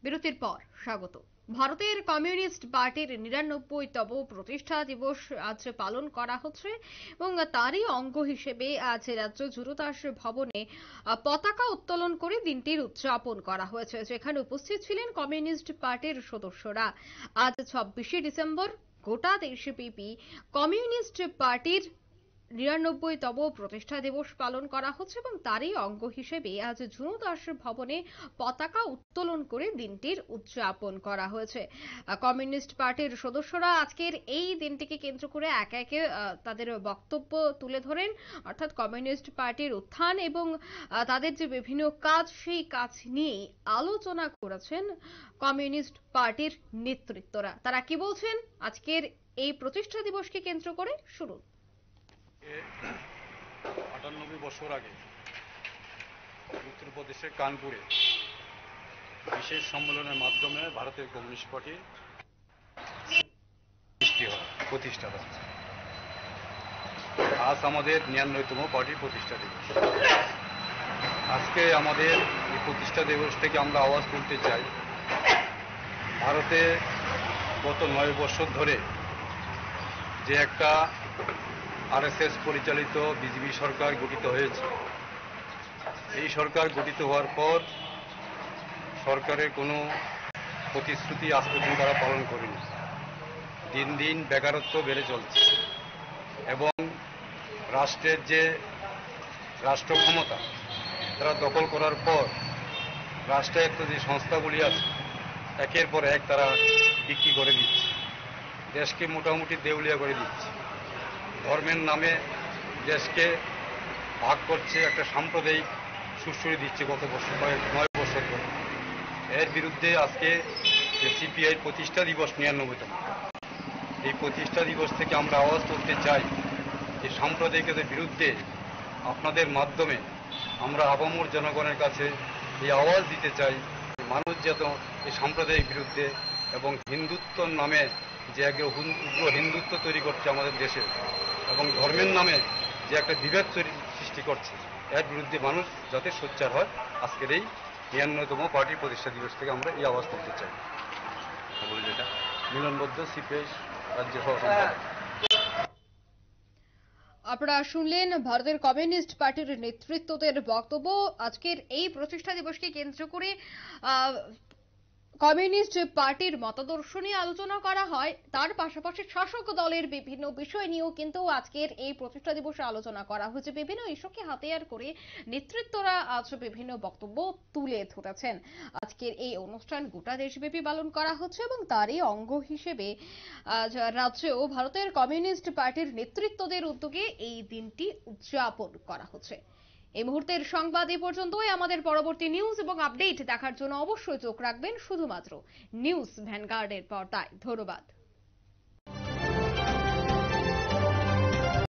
বিরতির পর স্বাগত। ভারতের কমিউনিস্ট পার্টির ৯৯তম প্রতিষ্ঠা দিবস আজ পালন করা হচ্ছে এবং তারই অঙ্গ হিসেবে আজ রাজ্য জুরুদাস ভবনে পতাকা উত্তোলন করে দিনটির উদযাপন করা হয়েছে, যেখানে উপস্থিত ছিলেন কমিউনিস্ট পার্টির সদস্যরা। আজ ২৬শে ডিসেম্বর গোটা দেশব্যাপী কমিউনিস্ট পার্টির ৯৯তম প্রতিষ্ঠা দিবস পালন করা হচ্ছে এবং তারই অঙ্গ হিসেবে আজ জুরুদাস ভবনে পতাকা উত্তোলন করে দিনটির উদযাপন করা হয়েছে। কমিউনিস্ট পার্টির সদস্যরা আজকের এই দিনটিকে কেন্দ্র করে একে একে তাদের বক্তব্য তুলে ধরেন, অর্থাৎ কমিউনিস্ট পার্টির উত্থান এবং তাদের যে বিভিন্ন কাজ, সেই কাজ নিয়ে আলোচনা করেছেন কমিউনিস্ট পার্টির নেতৃত্বরা। তারা কি বলছেন আজকের এই প্রতিষ্ঠা দিবসকে কেন্দ্র করে, শুনুন। ৯৮ বছর আগে উত্তরপ্রদেশের কানপুরে বিশেষ সম্মেলনের মাধ্যমে ভারতের কমিউনিস্ট পার্টি সৃষ্টি হয়, প্রতিষ্ঠা হয়। আজ আমাদের ৯৯তম পার্টির প্রতিষ্ঠা দিবস। আজকে আমাদের এই প্রতিষ্ঠা দিবস থেকে আমরা আওয়াজ তুলতে চাই, ভারতে গত ৯ বছর ধরে যে একটা আরএসএস পরিচালিত বিজেপি সরকার গঠিত হয়েছে, এই সরকার গঠিত হওয়ার পর সরকারের কোনো প্রতিশ্রুতি আজ পর্যন্ত তারা পালন করেনি। দিন দিন বেকারত্ব বেড়ে চলছে এবং রাষ্ট্রের যে রাষ্ট্র ক্ষমতা তারা দখল করার পর রাষ্ট্রায়ত্ত যে সংস্থাগুলি আছে একের পর এক তারা বিক্রি করে দিচ্ছে, দেশকে মোটামুটি দেউলিয়া করে দিচ্ছে। ধর্মের নামে দেশকে ভাগ করছে, একটা সাম্প্রদায়িক সুশ্রী দিচ্ছে গত বছর ৯ বছর ধরে। এর বিরুদ্ধে আজকে যে সিপিআই প্রতিষ্ঠা দিবস ৯৯তম, এই প্রতিষ্ঠা দিবস থেকে আমরা আওয়াজ তুলতে চাই যে সাম্প্রদায়িকতার বিরুদ্ধে আপনাদের মাধ্যমে আমরা আপামর জনগণের কাছে এই আওয়াজ দিতে চাই, মানুষ যেন এই সাম্প্রদায়িক বিরুদ্ধে এবং হিন্দুত্বর নামে যে এক উগ্র হিন্দুত্ব তৈরি করছে আমাদের দেশে এবং ধর্মের নামে যে একটা বিভেদ সৃষ্টি করছে, এর বিরুদ্ধে মানুষ যাতে সোচ্চার হয়, আজকের এই ৯৯তম পার্টির প্রতিষ্ঠা দিবস থেকে আমরা এই আওয়াজ তুলতে চাই। মিলনবদ্ধ সিপিআই রাজ্য সহ। আপনারা শুনলেন ভারতের কমিউনিস্ট পার্টির নেতৃত্বদের বক্তব্য। আজকের এই প্রতিষ্ঠা দিবসকে কেন্দ্র করে কমিউনিস্ট পার্টির মতাদর্শ নিয়ে আলোচনা করা হয়, তার পাশাপাশি শাসক দলের বিভিন্ন বিষয় নিয়েও কিন্তু আজকের এই প্রতিষ্ঠা দিবসে আলোচনা করা হয়েছে। বিভিন্ন ইস্যুকে হাতিয়ার করে নেতৃত্বরা আজ বিভিন্ন বক্তব্য তুলে ধরেছেন। আজকের এই অনুষ্ঠান গোটা দেশব্যাপী পালন করা হচ্ছে এবং তারই অঙ্গ হিসেবে আজ রাজ্যেও ভারতের কমিউনিস্ট পার্টির নেতৃত্বদের উদ্যোগে এই দিনটি উদযাপন করা হচ্ছে। এই মুহূর্তের সংবাদ এ পর্যন্তই। আমাদের পরবর্তী নিউজ এবং আপডেট দেখার জন্য অবশ্যই চোখ রাখবেন শুধুমাত্র নিউজ ভ্যানগার্ডের পর্দায়। ধন্যবাদ।